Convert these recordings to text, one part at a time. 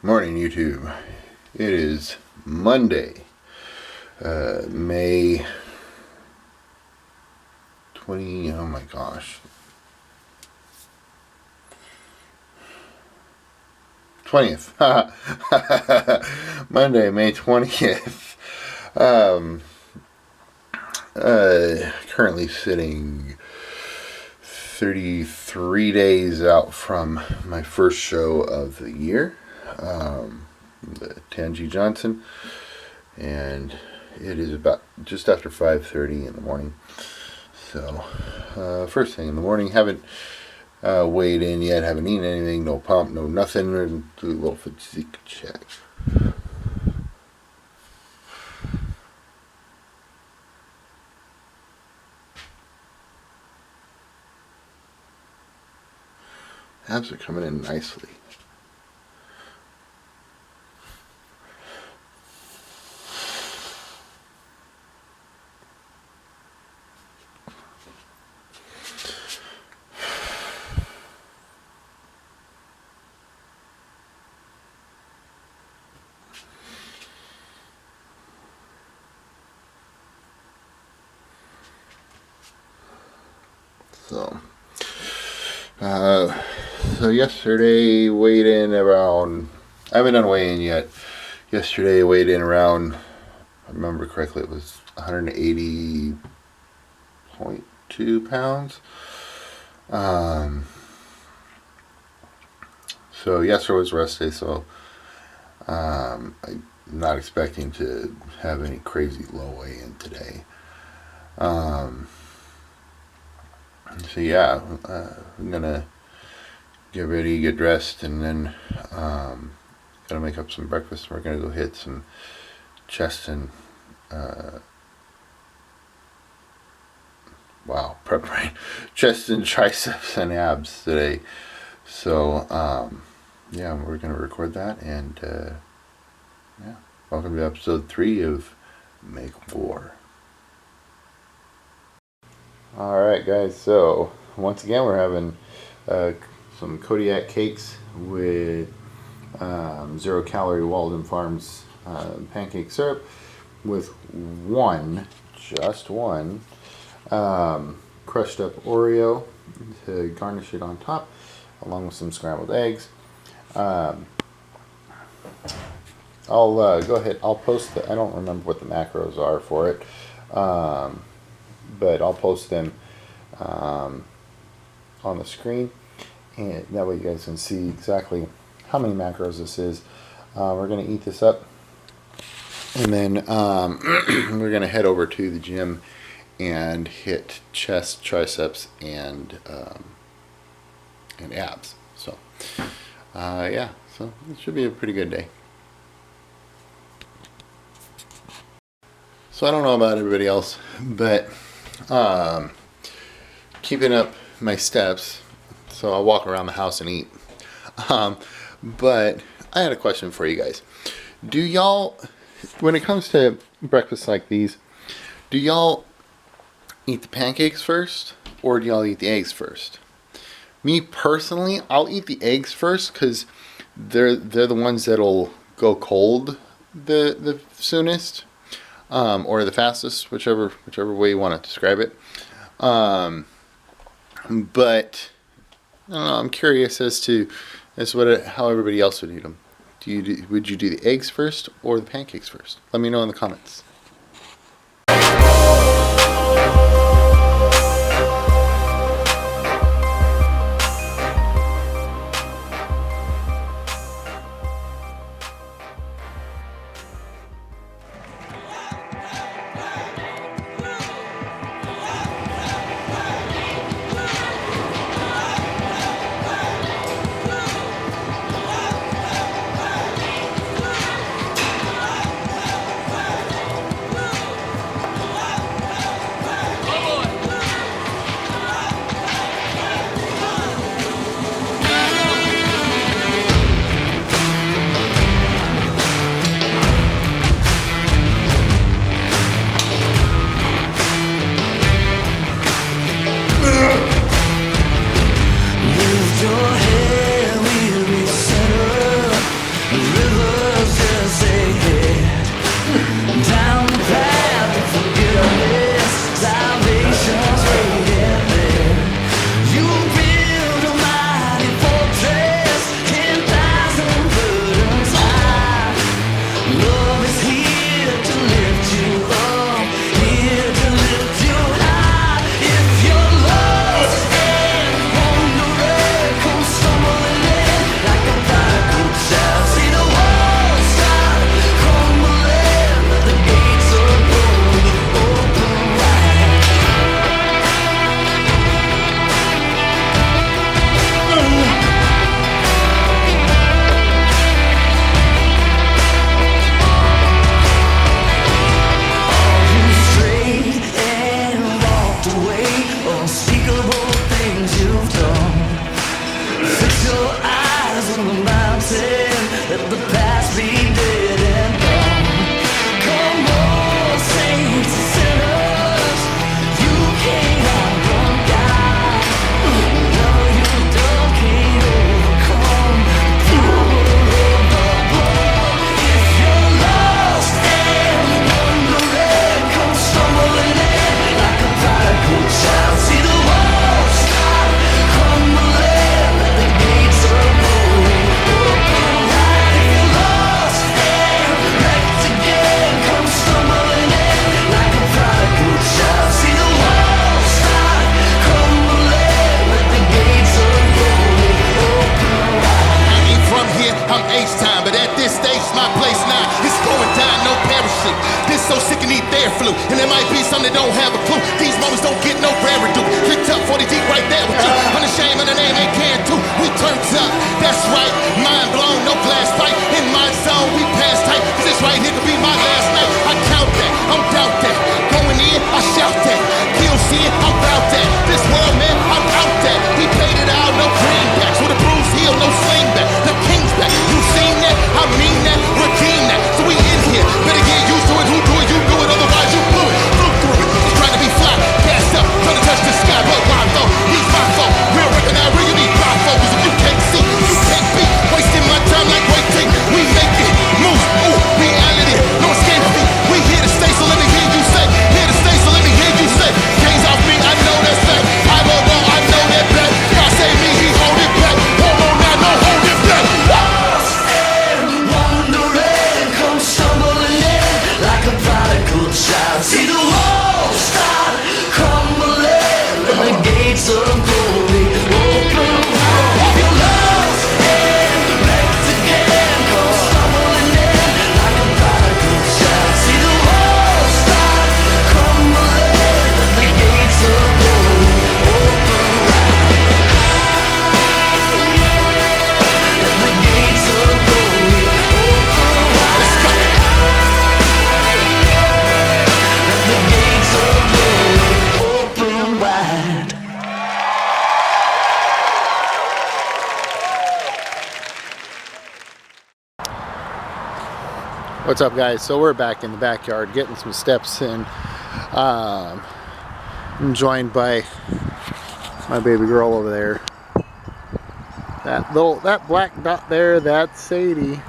Morning, YouTube. It is Monday, May 20, oh my gosh, 20th. Monday, May 20th. Currently sitting 33 days out from my first show of the year. The Tangi Johnson, and it is about just after 5:30 in the morning. So first thing in the morning, haven't weighed in yet, haven't eaten anything, no pump, no nothing. We're gonna do a little physique check. Abs are coming in nicely. So yesterday weighed in around, I haven't done weigh-in yet. Yesterday weighed in around, if I remember correctly, it was 180.2 pounds. So yesterday was rest day, so I'm not expecting to have any crazy low weigh-in today. So yeah, I'm gonna get ready, get dressed, and then gonna make up some breakfast. We're gonna go hit some chest and prep brain, chest and triceps and abs today. So yeah, we're gonna record that, and yeah, welcome to episode 3 of Make War. Alright guys, so once again we're having some Kodiak cakes with 0 calorie Walden Farms pancake syrup with just one crushed up Oreo to garnish it on top, along with some scrambled eggs. I'll go ahead, I'll post I don't remember what the macros are for it, but I'll post them on the screen, and that way you guys can see exactly how many macros this is. We're going to eat this up, and then we're going to head over to the gym and hit chest, triceps, and abs. So yeah, so it should be a pretty good day. So I don't know about everybody else, but keeping up my steps, so I'll walk around the house and eat. But I had a question for you guys. Do y'all, when it comes to breakfasts like these, do y'all eat the pancakes first, or do y'all eat the eggs first? Me personally, I'll eat the eggs first because they're the ones that'll go cold the soonest. Or the fastest, whichever way you want to describe it. But I don't know, I'm curious as to how everybody else would eat them. Would you do the eggs first or the pancakes first? Let me know in the comments. Let the past be dead and gone. Come on, saints and sinners, you can't outrun God. No, you don't can't overcome the power of the blood. If you're lost and wondering, come stumbling in like a prodigal child. See the walls start crumbling, let the gates of glory open wide. If you're lost and wrecked again, come stumbling in like a prodigal child. See the walls start crumbling, let the gates of glory open wide. I ain't from here, I'm H-time, but at this stage, my place now. It's going down, no parachute. This so sick and need their flu, and there might be some that don't have a clue. These moments don't get no rare redo. Clicked up 40 deep right there with you. Unashamed of the name ain't can too. We turned up, that's right. Mind blown, no glass pipe. In my zone, we pass tight. Cause this right here could be my last night. I count that, I'm doubt that. Going in, I shout that. Kill seeing, I'm bout that. This world, man, I'm out that. We paid it out, no greenbacks. With a bruised heel, no sling back. The king's back. You seen that? I mean that. Redeem that. So we in here. Better get used to it. Who do it? You do it. Otherwise, you blew it. Flew through it. Just trying to be fly. Gas up. Trying to touch the sky. But why though? He's my fault. Real recognize where you need my focus. If you can't see, you can't be. Wasting my time like waiting. We make it. Move. Ooh. Reality. No escaping. We here to stay. So let me hear you say. Here to stay. So let me hear you say. Gaze off me. I know that's fact. I won't go. I know that back. God save me. He hold it back. Hold on now. No hold it back. Lost and wondering, come stumbling in like a prodigal child. See the walls start crumbling, let the gates of glory open wide. If you're lost and wrecked again, come stumbling in like a prodigal child. See the walls start crumbling, let the gates of glory open wide. Let the gates of glory open wide. Let the gates of glory open wide. What's up, guys? So we're back in the backyard getting some steps in. I'm joined by my baby girl over there. That black dot there, that's Sadie.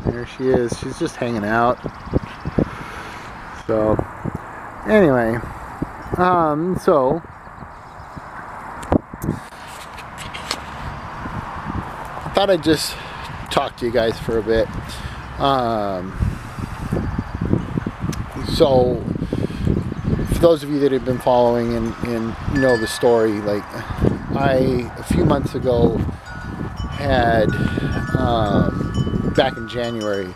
There she is. She's just hanging out. So anyway, so I thought I'd just talk to you guys for a bit. So for those of you that have been following and know the story, like I a few months ago had back in January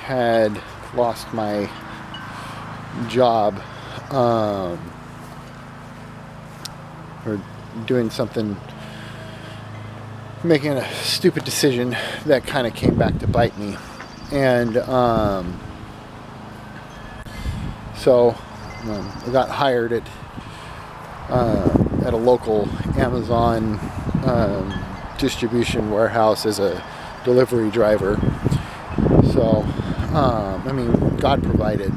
had lost my job or doing something, making a stupid decision that kind of came back to bite me. And so I got hired at a local Amazon distribution warehouse as a delivery driver. So I mean, God provided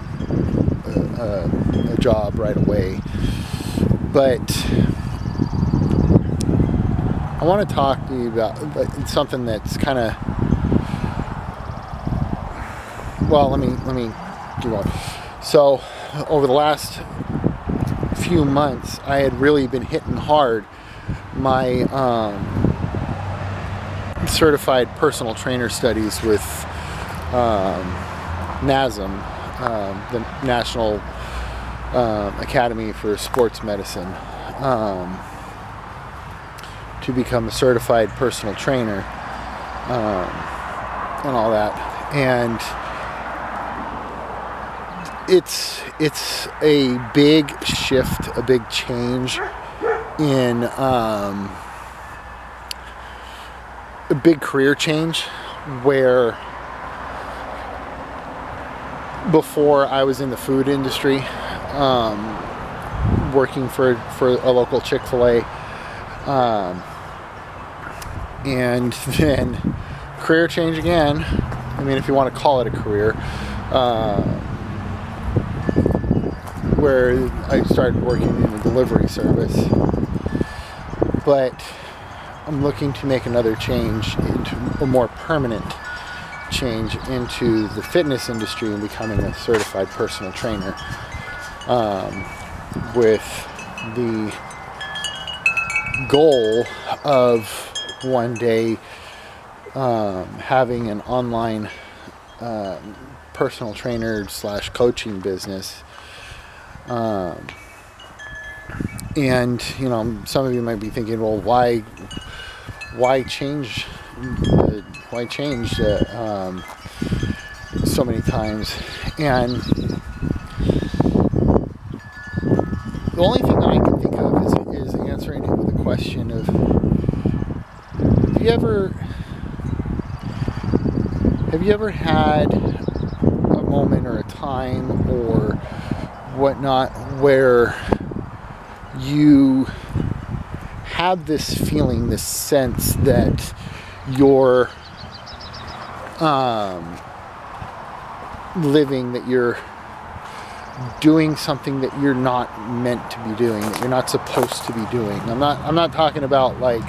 a job right away, but I want to talk to you about something that's kind of, well, let me keep going. So over the last few months, I had really been hitting hard my certified personal trainer studies with NASM, the National Academy for Sports Medicine, to become a certified personal trainer and all that. And it's a big shift, a big change in a big career change, where before I was in the food industry, working for a local Chick-fil-A, And then career change again. I mean, if you want to call it a career, where I started working in a delivery service. But I'm looking to make another change, into a more permanent change into the fitness industry and becoming a certified personal trainer, with the goal of one day having an online personal trainer / coaching business. And some of you might be thinking, well, why change so many times? And the only thing that I can think of is answering it with a question of, have you ever had a moment or a time or whatnot where you have this feeling, this sense that you're that you're doing something that you're not meant to be doing, that you're not supposed to be doing? I'm not talking about like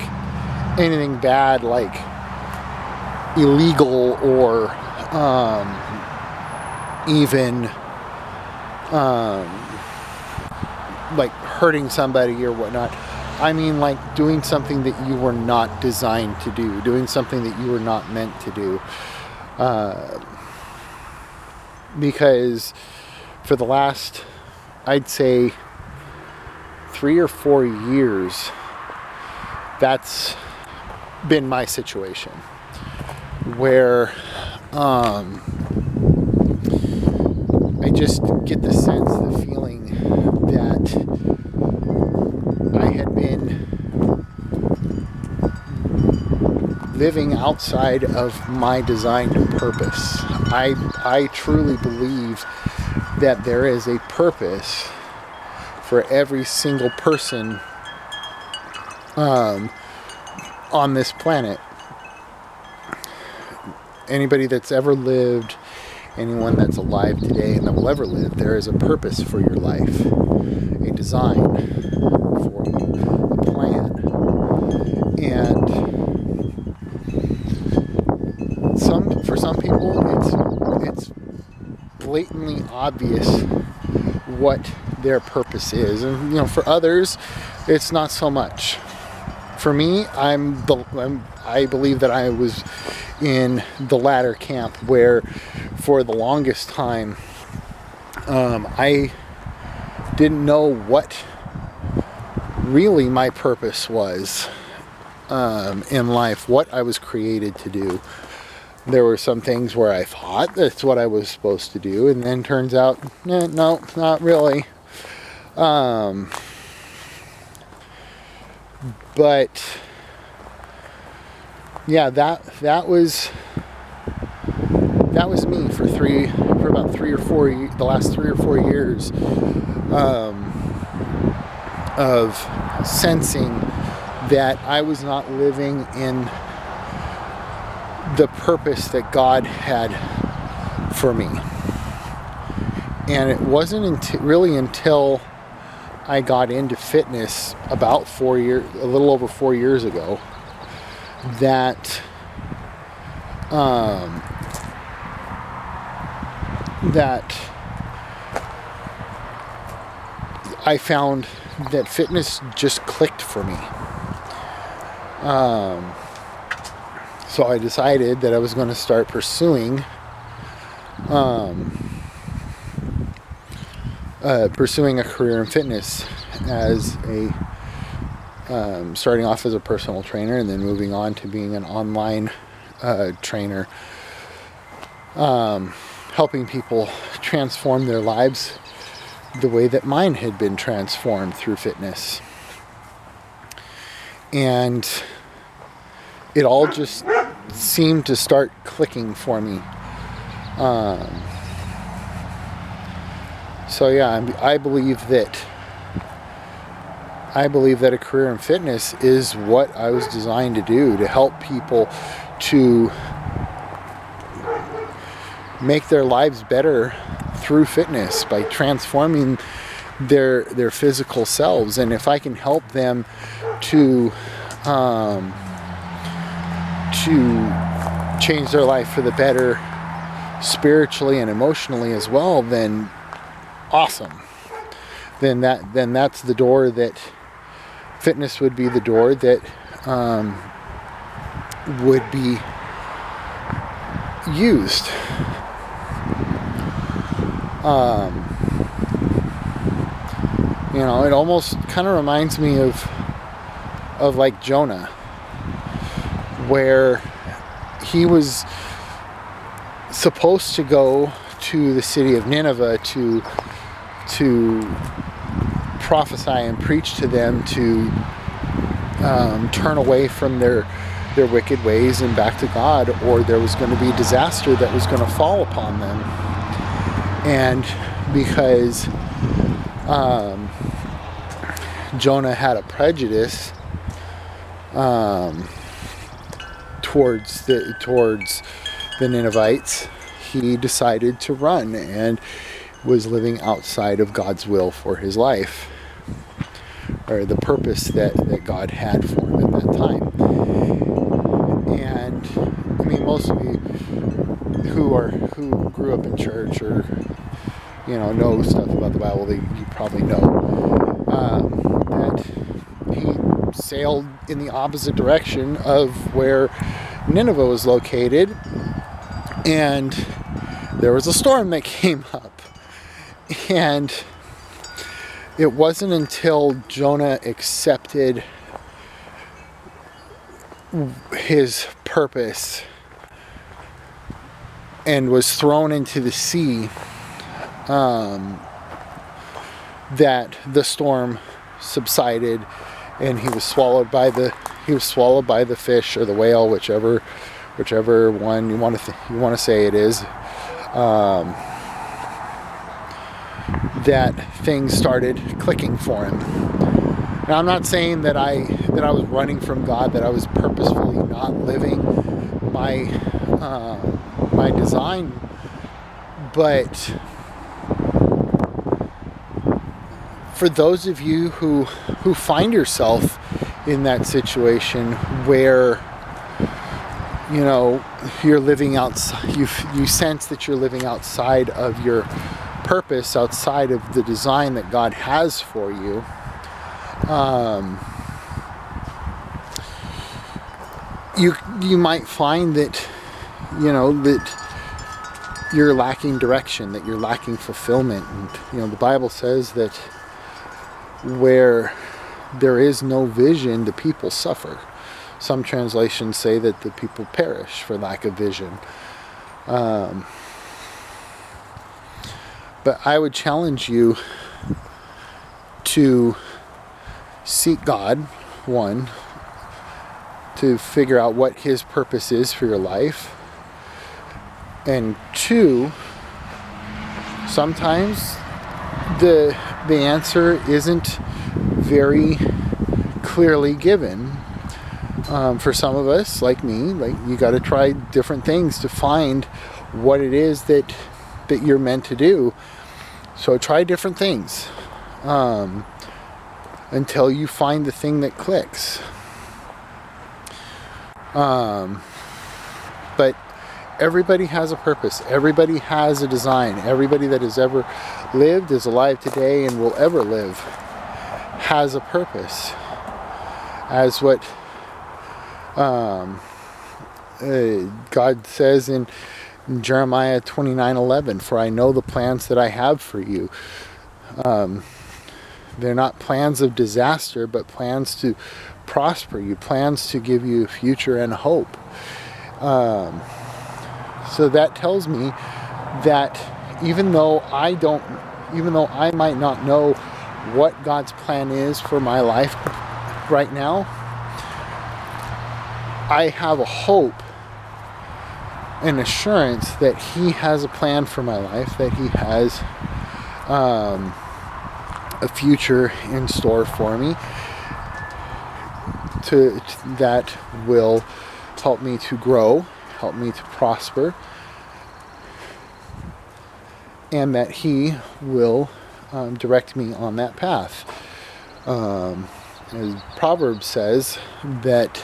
anything bad, like illegal or even like hurting somebody or whatnot. I mean, like doing something that you were not designed to do, doing something that you were not meant to do. Because for the last, I'd say, 3 or 4 years, that's been my situation, where I just get the sense, the feeling that I had been living outside of my designed purpose. I truly believe that there is a purpose for every single person on this planet. Anybody that's ever lived, anyone that's alive today and that will ever live, there is a purpose for your life, a design for you, a plan. And for some people, it's blatantly obvious what their purpose is, and for others, it's not so much. For me, I believe that I was in the latter camp, where for the longest time I didn't know what really my purpose was in life, what I was created to do. There were some things where I thought that's what I was supposed to do, and then turns out, no, not really. But yeah, that was me for about 3 or 4 the last 3 or 4 years of sensing that I was not living in the purpose that God had for me. And it wasn't really until I got into fitness about a little over 4 years ago, that I found that fitness just clicked for me. So I decided that I was going to start pursuing a career in fitness, as starting off as a personal trainer and then moving on to being an online trainer, helping people transform their lives the way that mine had been transformed through fitness. And it all just seemed to start clicking for me. So yeah, I believe that I believe that a career in fitness is what I was designed to do, to help people to make their lives better through fitness by transforming their physical selves. And if I can help them to change their life for the better spiritually and emotionally as well, then awesome. Then that's the door that fitness would be, the door that would be used. It almost kind of reminds me of like Jonah, where he was supposed to go to the city of Nineveh to prophesy and preach to them to turn away from their wicked ways and back to God, or there was going to be disaster that was going to fall upon them. And because Jonah had a prejudice towards the Ninevites, he decided to run and was living outside of God's will for his life, or the purpose that God had for him at that time. And I mean, most of you who grew up in church or know stuff about the Bible, you probably know that he sailed in the opposite direction of where Nineveh was located, and there was a storm that came up. And it wasn't until Jonah accepted his purpose and was thrown into the sea that the storm subsided, and he was swallowed by the fish or the whale, whichever one you want to say it is. That things started clicking for him. Now, I'm not saying that I was running from God, that I was purposefully not living my design, but for those of you who find yourself in that situation where you're living outside, you sense that you're living outside of your purpose, outside of the design that God has for you, you might find that that you're lacking direction, that you're lacking fulfillment. And the Bible says that where there is no vision, the people suffer. Some translations say that the people perish for lack of vision. But I would challenge you to seek God, one, to figure out what His purpose is for your life, and two, sometimes the answer isn't very clearly given. For some of us, like me, you got to try different things to find what it is that you're meant to do. So try different things until you find the thing that clicks. But everybody has a purpose. Everybody has a design. Everybody that has ever lived, is alive today, and will ever live has a purpose. As what God says in Jeremiah 29:11, "For I know the plans that I have for you." They're not plans of disaster, but plans to prosper you, plans to give you a future and hope. So that tells me that even though I might not know what God's plan is for my life right now, I have a hope and assurance that He has a plan for my life, that He has a future in store for me, that will help me to grow, help me to prosper, and that He will direct me on that path. As Proverbs says, that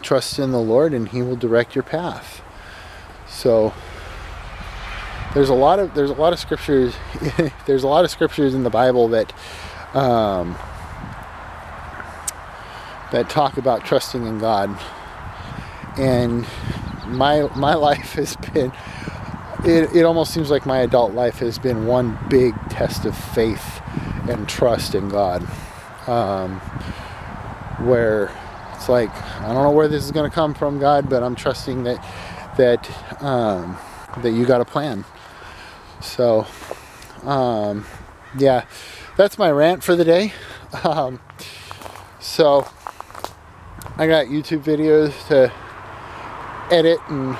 trust in the Lord and He will direct your path. So there's a lot of scriptures. There's a lot of scriptures in the Bible that that talk about trusting in God. And my life has been, it almost seems like my adult life has been one big test of faith and trust in God, where it's like, I don't know where this is going to come from, God, but I'm trusting that you got a plan. So yeah, that's my rant for the day. So I got YouTube videos to edit and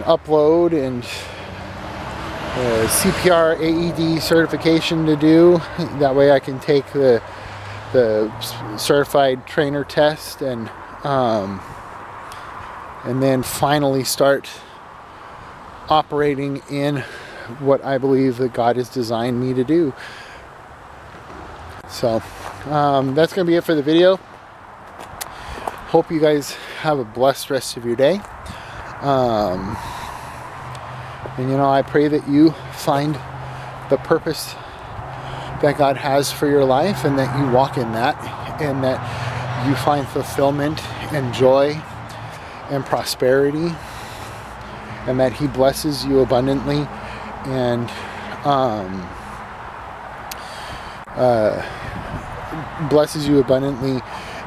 upload, and CPR AED certification to do. That way I can take the certified trainer test and then finally start operating in what I believe that God has designed me to do. So that's going to be it for the video. Hope you guys have a blessed rest of your day. And I pray that you find the purpose that God has for your life, and that you walk in that, and that you find fulfillment and joy and prosperity, and that He blesses you abundantly and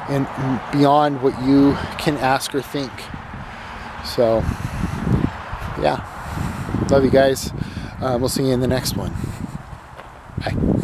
and beyond what you can ask or think. So yeah, love you guys. We'll see you in the next one. Bye.